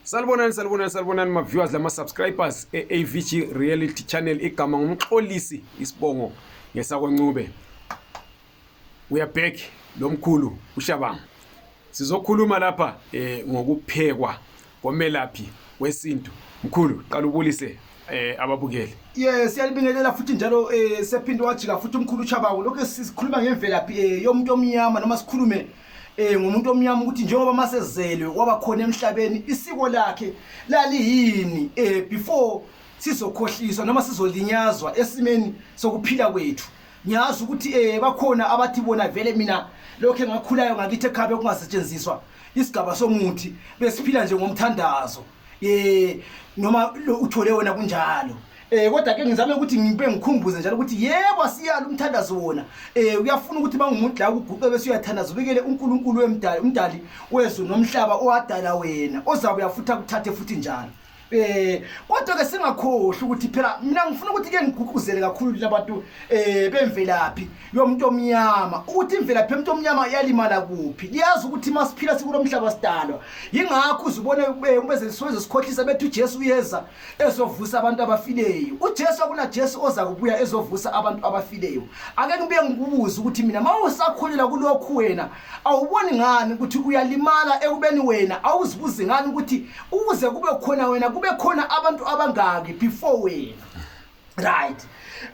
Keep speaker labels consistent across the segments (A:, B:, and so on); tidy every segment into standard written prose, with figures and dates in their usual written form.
A: Salibonani ma viewers lama subscribers AVG Reality Channel igama ngumxolisi isibongo ngesakwencube. We are back lomkhulu uShabang. Sizokhuluma lapha ngokuphekwa komelaphi wesintu. Mkhulu qala ubulise ababukeli.
B: Yes, siyalibingelela futhi njalo sephinde wajika futhi umkhulu uShabang. Lokho sikhuluma ngemvelaphi yomuntu omnyama noma sikhulume ngomuntu omnyama ukuthi njengoba masezelwe waba khona emhlabeni isiko lakhe laliyini before sizokhohliswa noma sizolinyazwa esimeni sokuphila kwethu. Ngiyazi ukuthi bakhona abathi bona vele mina lokho engakhulayo ngakithi ekhabe kungasetshenziswa isigaba somuthi besiphila nje ngomthandazo noma uthole wona kunjalo. Kodwa ke ngizame ukuthi ngibe ngikhumbuze njalo ukuthi yebo siyala umthandazo wona uyafuna ukuthi bangumuntu la ukuguqe bese uyathandaza ubekele uNkulunkulu wemdali umdali wezwe nomhlaba owadala wena ozabe uyafutha kuthathe futhi njalo. Kodwa ke singakhohle ukuthi phela mina ngifuna ukuthi ke ngigqugquzele kakhulu labantu bemvelaphi yomuntu omnyama ukuthi imvelaphi yomuntu omnyama yalimala kuphi. Liyazi ukuthi masiphila sikulomhlaba sidalwa yingakho uzibone umbeze siweze sikhohlisa bethu uJesu uyeza ezovusa abantu abafileyo. uJesu akuna Jesu oza kubuya ezovusa abantu abafileyo. Ake ngibe ngikubuza ukuthi mina mawusakholelwa kulokhu wena awuboni ngani ukuthi uyalimala ekubeni wena awuzibuze ngani ukuthi ukuze kube khona wena kube khona abantu abangaki before wena, right?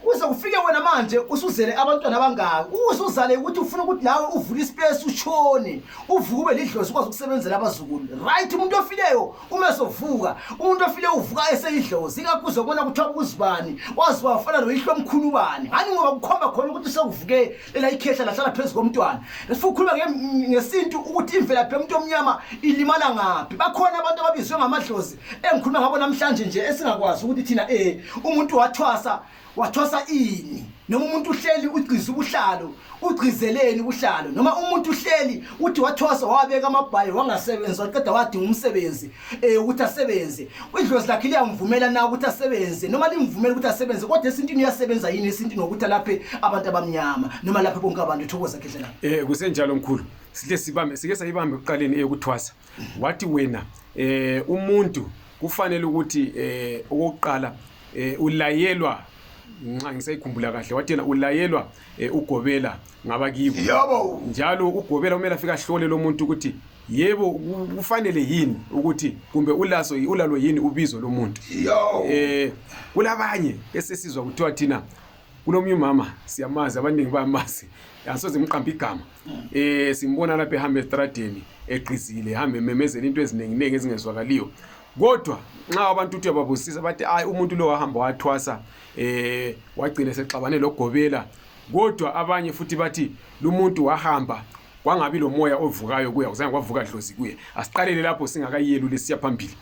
B: Kuze kufike wena manje usuzele abantwana abangaki usuzale ukuthi ufuna ukuthi nawe uvule ispace ushone uvuke lidlozi ukwazi ukusebenzela abazukulu, right? Umuntu ofileyo uma esovuka umuntu ofileyo uvuka eseyidlozi ingakho ubona ukuthi ubuzibani wazi wafana noyihlo omkhulu bani ngani ngoba kukhomba khona ukuthi sekuvuke lela ikhehla lahlala phezulu komntwana. Lesifuna ukukhuluma ngesintu ukuthi imvelaphi yomuntu omnyama ilimala ngaphi. Bakhona abantu ababizwe ngamadlozi engikhuluma ngabo namhlanje nje esingakwazi ukuthi thina umuntu wathwasa ini noma umuntu uhleli ugqiza ubuhlalo ugqizeleni ubuhlalo noma umuntu uhleli uthi wathwasa wabeka amabhayi wangasebenza waqeda wadinga umsebenzi ukuthi asebenze. Idlozi lakhe liyamvumela na ukuthi asebenze noma limvumela ukuthi asebenze kodwa esintini uyasebenza yini esintini ngokuthi laphe abantu abamnyama noma laphe bonke abantu ethokoza khehlana.
A: Kusenjalo mkhulu sike sayibambe ekuqaleni ukuthwasa wathi wena umuntu kufanele ukuthi okokuqala ulayelwa nxa ngisayikhumbula kahle wathi yena ulayelwa ugobela ngabakibo njalo ugobela kumele afika ahlole lo muntu ukuthi yebo kufanele yini ukuthi kumbe ulalo yini ubizo lo muntu. Kulabanye esesizwa kuthiwa thina kunomnye umama siyamazi abaningi bayamazi asoze imqampa igama simbona lapha ehamba estradeni eqizile hambe ememezela into ezinenginenge ezingezwakaliyo. Kodwa nxa abantu uthi babusisa bathi hayi umuntu lo wahamba wathwasa wagcina sexabane logobela. Kodwa abanye futhi bathi lo muntu wahamba kwangabi lo moya ovukayo kuya uzange kwavuka dlozi kuye. Asiqalele lapho singakayelule siya phambili.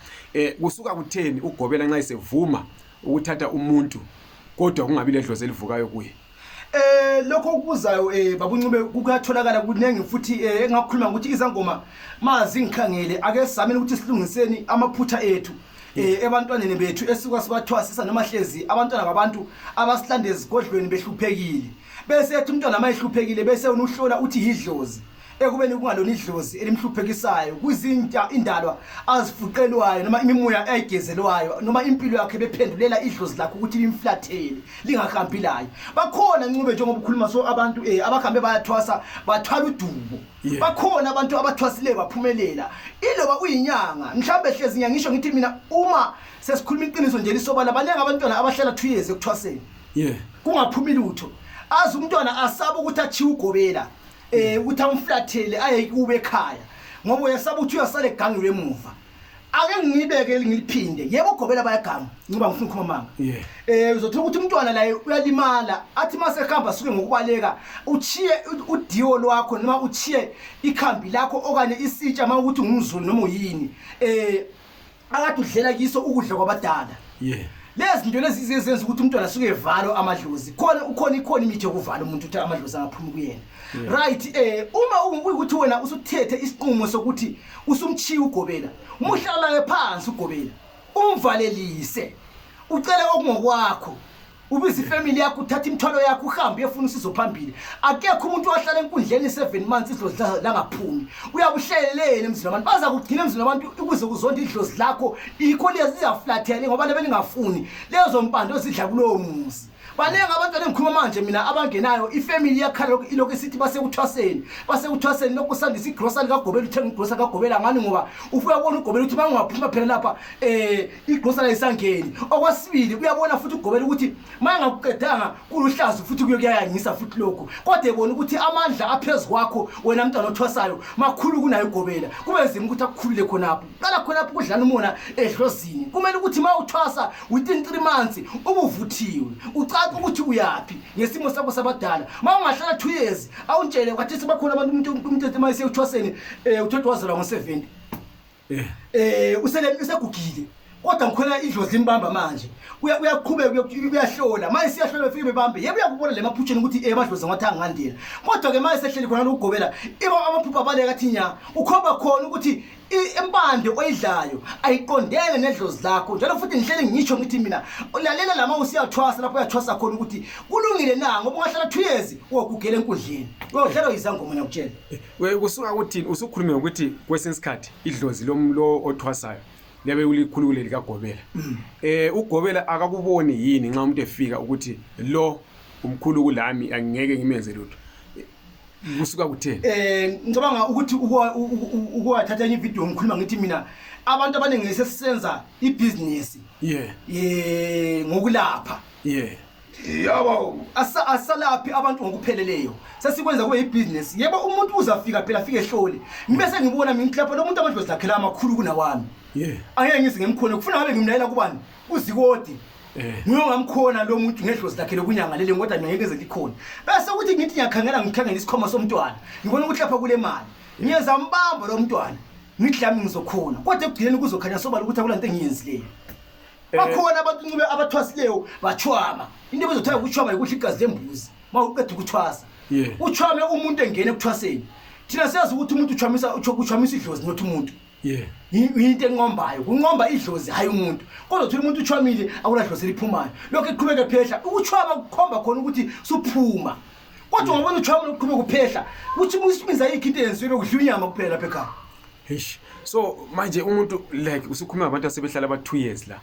A: Kusuka kutheni ugobela nxa isevuma ukuthatha umuntu kodwa kungabi ledlozi elivukayo kuye?
B: Lokho ukubuzayo babuncube kuyatholakala kunengi futhi engakhuluma ukuthi izangoma mazi ngikhangele ake sizameni ukuthi silungiseni amaphutha ethu ebantwaneni bethu esikuwa sibathwasisa noma hlezi abantwana babantu abasihlande ezigodlweni behluphekile bese ethi umntwana amayihluphekile bese unuhlola uthi yidlozi ekubeni kungalona idlozi elimhluphekisayo kuzinto indalwa azifuqelwayo noma imimoya eyigezelwayo noma impilo yakhe bephendulela idlozi lakhe ukuthi limflathele lingahambilayo. Bakhona ncube njengoba ukhuluma so abantu abakhambe bayathwasa bathwala udubo. Bakhona abantu abathwasile baphumelela iloba uyinyanga mhlambe hlezi inyanga ngisho ngithi mina uma sesikhuluma iqiniso nje lisobala balenga abantwana abahlala 2 years ekuthwaseni kungaphumi lutho azi umntwana asaba ukuthi athi ugobela uthi amflathele aye kube ekhaya ngoba uyasaba uthi uyasale egangi lemuva. Ake ngibeke ngiliphinde yebo ugobela bayaganga ngiba ngifuna ukukhuluma manga uzothola ukuthi umntwana la uyalimala athi mase khamba suke ngokubaleka uchiye udiwo lwakho noma uchiye ikhambi lakho okanye isitsha uma ukuthi ngumzulu noma uyini akade udlela kiso ukudla kwabadala. Lezi zinto lezi zizenza ukuthi umntwana asuke evalo amadlozi ikhona imithi yokuvala umuntu uthi amadlozi angaphumi kuyena, right? Uma ukuthi wena usuthethe isiqumo sokuthi usumchiya ugobela umuhlala phansi ugobela umvalelise ucele okungokwakho ubiza ifamily yakho uthatha imthwalo yakho uhambe uyefuna usizo phambili akekho umuntu ohlala enkundleni 7 months idlozi langaphumi uyabuhlelelene emzini wabantu baza kugcina emzini wabantu ukuze kuzonda idlozi lakho ikho lezi ziyaflathela ngoba lebelingafuni lezo mpando ezidla kulowo muzi baningi abantwana engikhuluma manje mina abangenayo ifamily yakhala iloko esithi basekuthwaseni lokho sandisa igrocery kaGobela uthenga igrocery kaGobela ngani ngoba ufika ubona uGobela uthi bangaphuma phela lapha igrocery isangeni okwasibili uyabona futhi uGobela ukuthi mangakuqedanga kuluhlazo futhi kuyakuyangisa futhi lokho kodwa ebona ukuthi amandla aphezulu kwakho wena mntwana othwasayo makhulu kunayo uGobela kube nzima ukuthi akukhulule khonapho qala khonapho kudlana umona edlozini kumele ukuthi mawuthwasa within 3 months ubuvuthiwe ucaca ukuthi uyapi ngesimo sakho sabadala mawungahlala 2 years awuntshele kwathi sebakhona abantu umuntu emayise uthwaseni uthatha wazalwa ngo70 usegugile kodwa ngikhona idlozi limbamba manje uyaqhubeka uyahlola manje siyahlola befike bebambe yebo uyakubona le maphutheni ukuthi emadlozi ngathanga ngandela kodwa ke manje sehleli khona lokuGobela amaphupha abaleka athi nya ukhomba khona ukuthi empande oyidlayo ayiqondene nedlozi lakho njalo futhi ngihlele ngisho ngithi mina ulalela lama usiyathwasa lapho uyathwasa khona ukuthi kulungile na ngoba ungahlala 2 years wogugela enkundleni uyodlala izangoma ngiyakutshela
A: kusuka kuthini usukhulume ukuthi kwesinye isikhathi idlozi lomlo othwasayo lebe ulikhulule likaGobela uGobela akakuboni yini nxa umuntu efika ukuthi lo umkhulu kulami angeke ngimenze lutho kusuka kutheni
B: ngicabanga ukuthi ukwathatha enye ivideo ngikhuluma ngithi mina abantu abaningi ngisesenza ibusiness ngokulapha yabo asalaphi abantu ngokupheleleyo sesikwenza kwe ibusiness yebo umuntu uzafika phela afike ehlole ngibese ngibona mina lapha lo muntu amadlozi lakhela amakhulu kunawami angeke ngize ngimkhona kufuna ngabe ngimlayela kubani uzikodi nguye ngamkhona lo muntu ngedlozi lakhele kunyangalele ngoba mina ngeke ngikhona bese ukuthi ngithi ngiyakhangela isikhoma somntwana ngibona ukuthi lapha kule mali ngiyeza mbamba lo mntwana ngidlami ngizokhona kodwa ekugcineni kuzokhanya sobala ukuthi akulanto engiyenzileyo bakhona abantu ncube abathwasileyo bachwama into bezothola ukuchwama ukuthi igazi lembuzi mawuqeda ukuthwasa uchwame umuntu engene ukuthwaseni thina siyazi ukuthi umuntu uchwamisa idlozi nothi umuntu into engombayo kungomba idlozi hayi umuntu kodwa uthi umuntu uchwamile akuladlozi liphumayo lokho iqhubeke phehla ukuchwama kukhomba khona ukuthi suphuma kodwa ngabona uchwama uqhubeka kuphehla uthi musibiza ikhinte yenziwe bekudlunyama kuphela lapha ekhaya
A: so manje umuntu like usukhuluma abantu asebehlala aba 2 years la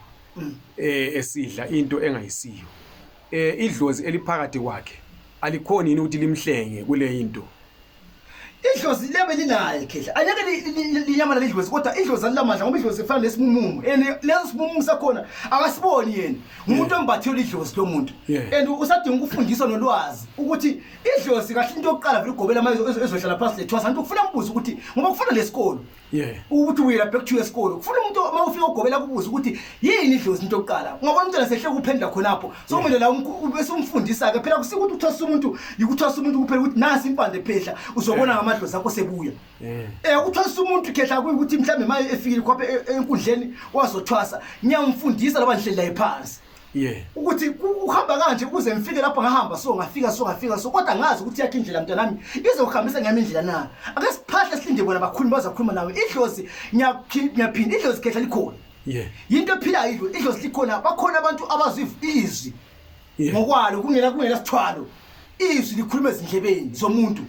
A: esidla into engayisiyo idlozi eliphakathi kwakhe alikhona yini ukuthi limhlenge kule into
B: idlozi lebe linaye khehla anyake linyama ledlozi kodwa idlozi alilamandla ngoba idlozi efana lesimumumu leso simumumu sakhona akasiboni yena umuntu ombathile idlozi lo muntu and usadinga ukufundiswa nolwazi ukuthi idlozi kahle into yokuqala vele uGobela manje ezohlala phansi lethwasa into kufuna umbuzo ukuthi ngoba kufuna lesikolo ukuthi uyela back to esikolo kufuna umuntu mawufika uGobela kubuza ukuthi yini idlozi into yokuqala ngoba umntwana sehle kuphendula khonapho so kumele la bese umfundisa ke phela kusikuthi uthwasa umuntu yikuthwasa umuntu kuphela ukuthi nasi impande phehla uzobona amadlozi akho sebuya uthwasa umuntu khehla ukuthi mhlambe maye efikile khophe enkundleni wazothwasa ngiyamfundisa laba ndlela ephansi ukuthi uhamba kanje ukuze ngifike lapha ngahamba ngafika kodwa ngazi ukuthi yakhe indlela mntanami izokuhambisa ngami indlela na ake siphahle silinde bona bakhuluma bazakhuluma nawe idlozi ngiyaphinda idlozi khehla likhona into ephila idlozi likhona bakhona abantu abaziva izwi ngokwalo kungela sithwalo izwi likhuluma ezindlebeni zomuntu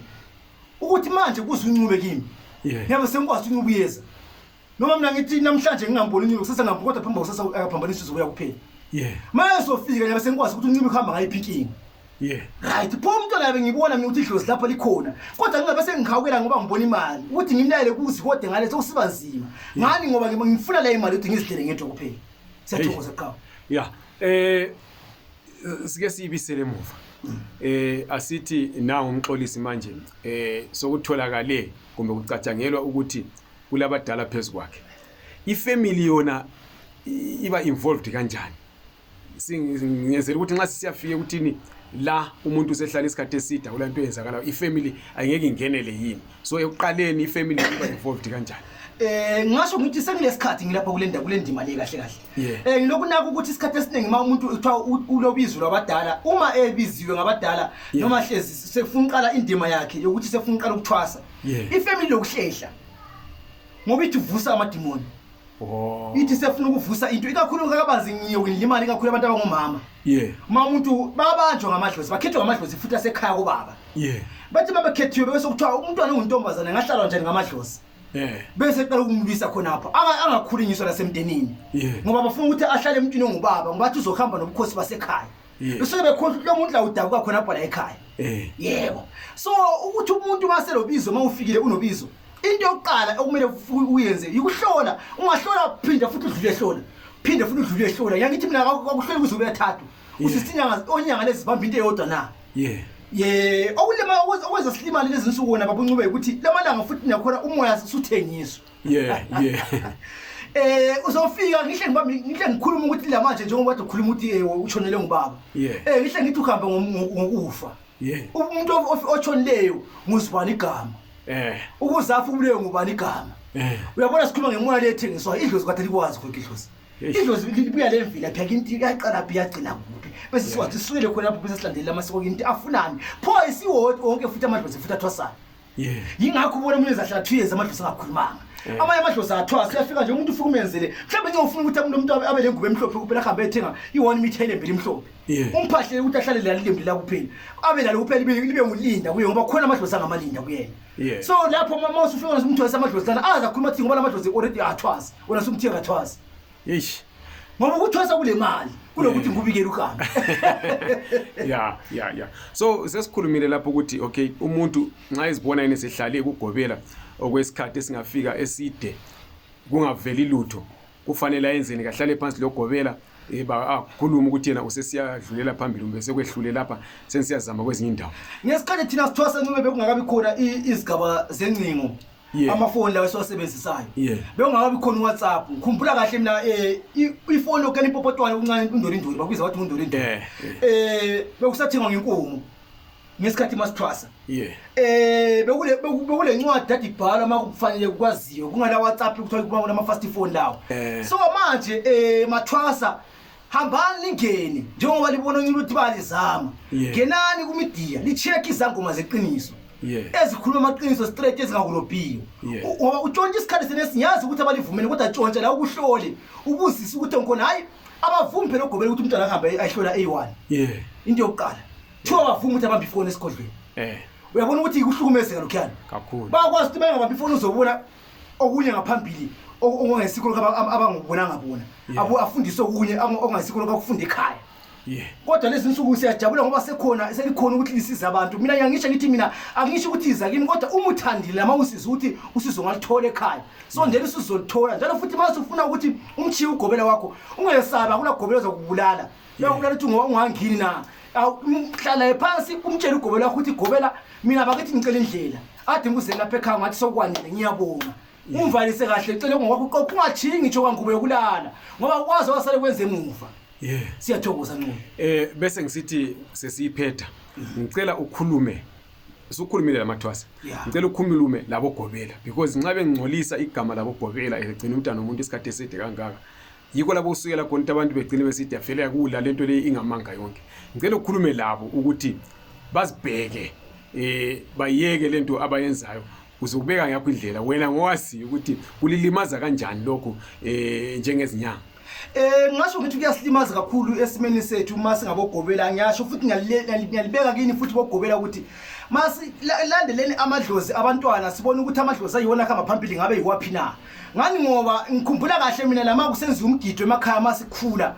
B: ukuthi manje kuzuncube kimi yabe sengikwazi uncubuyeza noma mina ngithi namhlanje ngingamboni uncube kusasa ngambona kodwa phamba kusasa akaphambanisa izobuya kuphela manje sofika yabe sengikwazi ukuthi uncube khamba ngayiphinkinga right pho umuntu labe ngibona mina ukuthi idlozi lapha likhona kodwa ngingabe sengikhawukela ngoba ngibona imali ukuthi ngimlayele kuzi kodwa ngale sokusiba nzima ngani ngoba ngifuna la imali ukuthi ngizidlele ngedwa kuphela siyathokoza qhawe
A: sike siyibisele emuva asithi na umxolisi manje sokutholakale kumbe kucatshangelwa ukuthi kulabadala phezulu kwakhe ifamily yona iba involved kanjani singenzela ukuthi nxa siyafika ukuthini la umuntu usehlala isikhathi eside kulanto eyenzakala ifamily ayengeke ingenele yini so ekuqaleni ifamily iba involved kanjani
B: ngasho ngithi sengilesikhathi ngilapha kule ndima le kahle kahle ngilokunaka ukuthi isikhathi esiningi uma umuntu uthiwa ulobizwe labadala uma ebiziwe ngabadala noma hlezi sefuna uqala indima yakhe yokuthi sefuna uqala ukuthwasa ifamily lokuhlehla ngoba ithi vusa amadimoni
A: Oh.
B: ithi sefuna ukuvusa into ikakhulu ngakabazi ngiyo ngilimali kakhulu abantu abangomama uma umuntu babanjwa ngamadlozi bakhethwa ngamadlozi futhi asekhaya kubaba bathi babekhethiwe bese kuthiwa umntwana unguntombazana ngahlalwa njani ngamadlozi bese qala ukumlwisa khonapha angakhulinyiswa lasemndenini ngoba bafuna ukuthi ahlale emntwini ongubaba ngoba athi uzohamba nobukhosi basekhaya bese bekhohlwa lo muntu la udabuka khonapha la ekhaya yebo so ukuthi umuntu maselobizo mawufikile unobizo into yokuqala okumele uyenze ukuhlola ungahlola phinda futhi udlule hlola yangithi mina akuhlola kuze ube 3 usisinyanga onyanga lezibamba into eyodwa na okulema okwenza silimali lezi nsuku wona babuncube ukuthi lamalanga futhi nakhona umoya usuthengiswa uzofika ngihle ngikhuluma ukuthi la manje njengoba kade ukhuluma ukuthi utshonele ngubaba ngihle ngithi ukhamba ngokufa umuntu otshonileyo nguzibani igama ukuzafa ubuleyo ngubani igama uyabona sikhuluma ngemoya lethengiswa idlozi kade likwazi khona idlozi libuya lemvila phela into iyaqala iyagcina kuphi bese siwathi sisukele khona lapho bese silandela amasiko into afunani pho isiwonke wonke futhi amadlozi futhi athwasana yingakho ubona umuntu ezahlala 2 years amadlozi angakhulumanga amanye amadlozi athwasa siyafika nje umuntu ufuna umenzele mhlawumbe ngiyofuna ukuthi umuntu abe lengubo emhlophe kuphela ahambe ethenga i1 meter elembili emhlophe umphahlele ukuthi ahlale la lembi la kuphela abe nalo kuphela libe ngulinda kuye ngoba khona amadlozi angamalinda kuyena so lapho mama usufika umuntu wesamadlozi lana azakhuluma ukuthi ngoba amadlozi already athwasa wona sumthenga athwasa ngoba ukuthwasa kule mali kulokuthi ngubikele ukhambe
A: so sesikhulumile lapho ukuthi okay umuntu nxa izibona yini sehlale ukugobela okwesikhathi esingafika eside kungaveli lutho kufanele ayenzeni kahlale phansi lokugobela akhuluma ukuthi yena usesiyadlulela phambili umbe sekwehlule lapha sensiyazama kwezinye indawo
B: ngesikhathi thina sithwasa ncube bekungakabi khona izigaba zencingo amafoni lawo esiwasebenzisayo bekungakabi khona uWhatsApp ngikhumbula kahle mina ifoni lokela impopotwana uncane undolindoli bakubiza bathi undolindoli bekusathengwa ngenkomo ngesikhathi masithwasa bekule ncwadi dadi ibhala makufanele kwaziyo kungala WhatsApp ukuthola kubona ama fast phone lawo so manje mathwasa hambani lingeni njengoba libona ukuthi balizama ngenani ku media licheck izangoma zeqiniso ezikhuluma amaqiniso straight ezingakulobhiyo ngoba utshontshe isikhathi senesiyazi ukuthi abalivumene kodwa tshontshe la ukuhlole ubuzisa ukuthi ngikona hayi abavumi phela ogobela ukuthi umntwana ahambe ayihlola A1 into yokuqala thiwa bavuma ukuthi abambe ifoni esikodlweni uyabona ukuthi kuhlukumezeka lokhuyana
A: kakhulu
B: bakwazi ukuthi bengabambi ifoni uzobona okunye ngaphambili okungesikho abangubona ngabona afundiswe okunye okungesikho lokufunda ekhaya kodwa lezi nsuku siyajabula ngoba selikhona ukuthi lisiza abantu mina ngiyangisho ngithi mina angisho ukuthi iza kimi kodwa uma uthandile lama usiza ukuthi usizo ngalithola ekhaya so njalo usizolithola njalo futhi mase ufuna ukuthi umchiya ugobela wakho ungayesaba akulagobela uzokubulala uyabulala ukuthi ungangini na uhlala phansi umtshela ugobela wakho ukuthi gobela mina bakithi ngicela indlela ade ngikuze lapha ekhaya ngathi sokwanele ngiyabonga umvalise kahle ecele ngokwakho ungachiyi ngitsho kwangube yokulala ngoba ukwazi wasale kwenze emuva siyathokoza nqo
A: bese ngisithi sesiyiphetha ngicela ukhulume usukhulumile lamathwasa ngicela ukhulume labo gobela because nxa bengcolisa igama labo gobela egcina umntana umuntu isikhathi eside kangaka yiko labo usukela khona abantu begcina besithi afela yakula lento le ingamanga yonke ngicela ukhulume labo ukuthi bazibheke bayeke lento abayenzayo uzobeka ngakho indlela wena ngowazi ukuthi kulilimaza kanjani lokho njengezinyanga
B: ngasho ngithi kuyasilimaza kakhulu esimeni sethu mase ngabogobela ngiyasho futhi ngiyalibeka kini futhi bogobela ukuthi masi landeleni amadlozi abantwana sibona ukuthi amadlozi ayona khamba phambili ngabe yiwaphi na ngani ngoba ngikhumbula kahle mina lama kusenziwa umgido emakhaya masikhula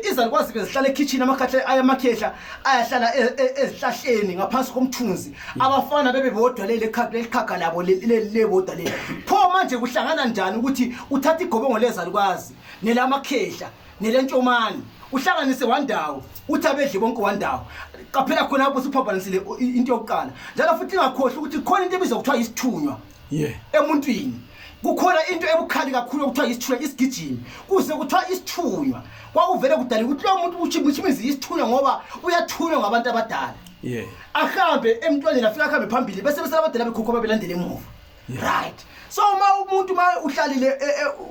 B: izalukwazi bezihlala ekitchen amakhahle ayamakhehla ayahlala ezihlahleni ngaphansi komthunzi abafana bebe bodwa lele khakha labo lebodwa le pho manje kuhlangana njani ukuthi uthatha igobe ngolezalukwazi nelamakhehla nelentshomani uhlanganise wandawo uthi abedle bonke wandawo qaphela khona lapho siphambanisile into yokuqala njalo futhi ingakhohle ukuthi khona into ebizwa kuthiwa isithunywa emuntwini kukhona into ebukhali kakhulu okuthiwa isithunywa isigijimi kuze kuthiwa isithunywa kwakuvele kudala ukuthi lo muntu uchimizi isithunywa ngoba uyathunywa ngabantu abadala ahambe emntwaneni afika ahambe phambili bese abadala bekhokho babelandele emuva right so umuntu uhlalile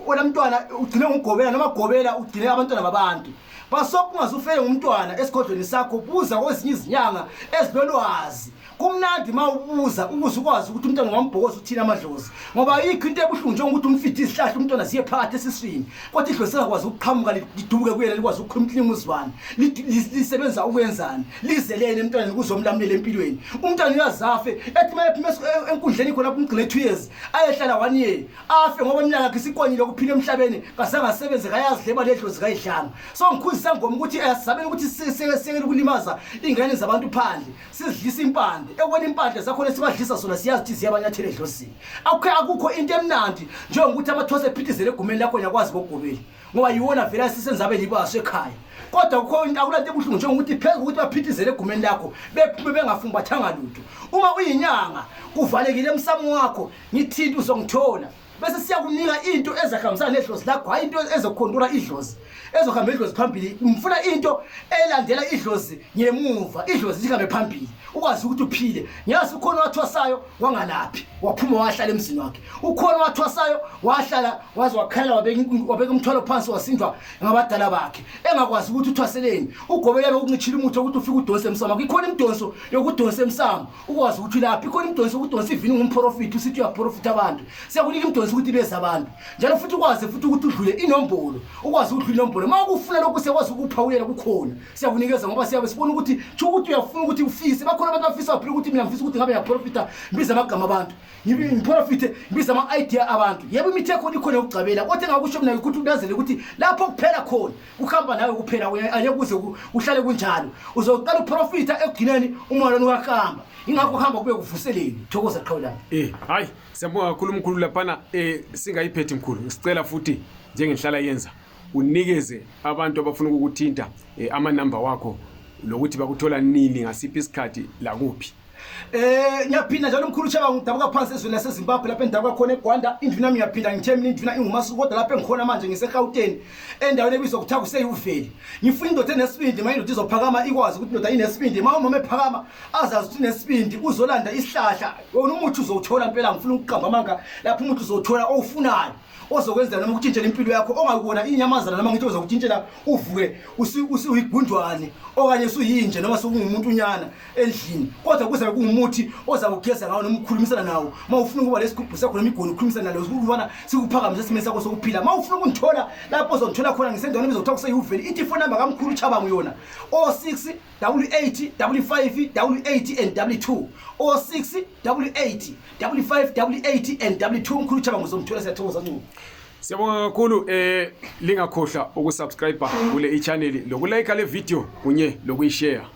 B: wena mntwana ugcine ngogobela noma gobela ugcine abantwana babantu basoku ungazufele ngumntwana esigodlweni sakho buza kwezinye izinyanga ezilolwazi kumnandi mawubuza ukwazi ukuthi umntwana ngambhokoza uthina amadlozi ngoba yikho into ebuhlungu nje ukuthi umfithe isihlahla umntwana siye phakathi esiswini kodwa idlozi selakwazi ukuqhamuka lidubuke kuyena likwazi ukukhuluma umuzwane lisebenza ukwenzani lizelene emntwaneni kuzomlamulela empilweni umntwana uyazafe ethi mayephuma enkundleni khona lapho umgcile 2 years ayehlala 1 year afe ngoba iminyaka yakhe isiqonyile ukuphila emhlabeni kasangasebenze kayazi leba ledlozi kayidlanga so ngikhuzisa ngoma ukuthi asizabeni ukuthi sekele ukulimaza ingane zabantu phandle sizidlisa impande ekubona impande zakhona sibadlisa sona siyazi ukuthi ziyabanyathela edlozini akukho into emnandi njengokuthi amathose ephithizele egumeni lakho nyakwazi bogobeli ngoba yiwona vele sisenzabe libaso ekhaya kodwa kukho into akulento ebuhlungu njengokuthi phezulu ukuthi baphithizele egumeni lakho bephume bengafumbathanga lutho uma uyinyanga kuvalekile emsamo wakho ngithinta uzongithola bese siyakunika into ezahambisana nedlozi lakho hayi into ezokhondula idlozi ezohamba idlozi phambili ngifuna into elandela idlozi ngemuva idlozi ihambe phambili ukwazi ukuthi uphile ngiyazi ukhona wathwasayo wangalaphi waphuma wahlala emzini wakhe ukhona wathwasayo wahlala wazi wakhala wabeka umthwalo phansi wasindwa ngabadala bakhe engakwazi ukuthi uthwaseleni ugobelele ukuncishila umuthi ukuthi ufike udonse emsamo ikhona imidonso yokudonsa emsamo ukwazi ukuthi laphi ikhona imidonso yokudonsa ivini ngumprofit usithi uyaprofita abantu siyakunika imidonso ukuthi beza abantu njalo futhi ukwazi futhi ukuthi udlule inombolo ukwazi ukudlula inombolo mawukufuna lokho sekwazi ukuphawuyela kukhona siyakunikeza ngoba siyabe sibona ukuthi ukuthi uyafuna ukuthi ufise bakhona abantu abafisa baphila ukuthi mina ngifisa ukuthi ngabe yaprofita mbiza amagama abantu ngiprofite mbiza ama-idea abantu yebo imithetho ikhona yokucabela kodwa engakusho mina ukuthi unazele ukuthi lapho kuphela khona ukuhamba nawe kuphela ayekuze uhlale kunjalo uzoqala uprofita ekugcineni umoya wakahamba ingakho uhamba kube kuvuseleni thokoza qhawulana
A: hayi siyabonga kakhulu umkhulu laphana singayiphethi mkhulu sicela futhi njengenhlala yenza unikeze abantu abafuna ukukuthinta ama-number wakho lokuthi bakuthola nini ngasiphi isikhathi lakuphi
B: ngiyaphinda njalo umkhulu Chabangu ngidabuka phansi ezweni laseZimbabwe lapho endabuka khona eGwanda induna yami ngiyaphinda ngithe mina induna ingumasuku kodwa lapho engikhona manje ngiseGauteng endaweni ebizwa kuthiwa kuseyuveli ngifuna indoda enesibindi mayindoda izophakama ikwazi ukuthi indoda inesibindi mama ephakama azazi ukuthi inesibindi uzolanda isihlahla wona umuthi uzowuthola impela ngifuna ukuqamba amanga lapho umuthi uzowuthola owufunayo ozokwenza noma ukutshintshela impilo yakho ongakubona inyamazana noma ngithi uzokutshintshela uvuke usuyigundwane okanye usuyinje noma sokungumuntu unyana endlini kodwa kuze kungumuthi ozakugeza ngawo noma ukukhulumisana nawo mawufuna ukuba lesigubhu sakho noma igoni ukukhulumisana nalo ukubona sikuphakamise esimeni sakho sokuphila mawufuna ukungithola lapho uzongithola khona ngisendaweni ebizwa kuthiwa kuseyuveli ithi phone number kaMkhulu Chabangu yona 06 88 55 88 and 2 06 88 55 88 and 2 Mkhulu Chabangu uzomthola siyathokoza ncube.
A: Siyabonga kakhulu lingakhohlwa ukusubscribe kule channel lokulike le video kunye lokuyishare.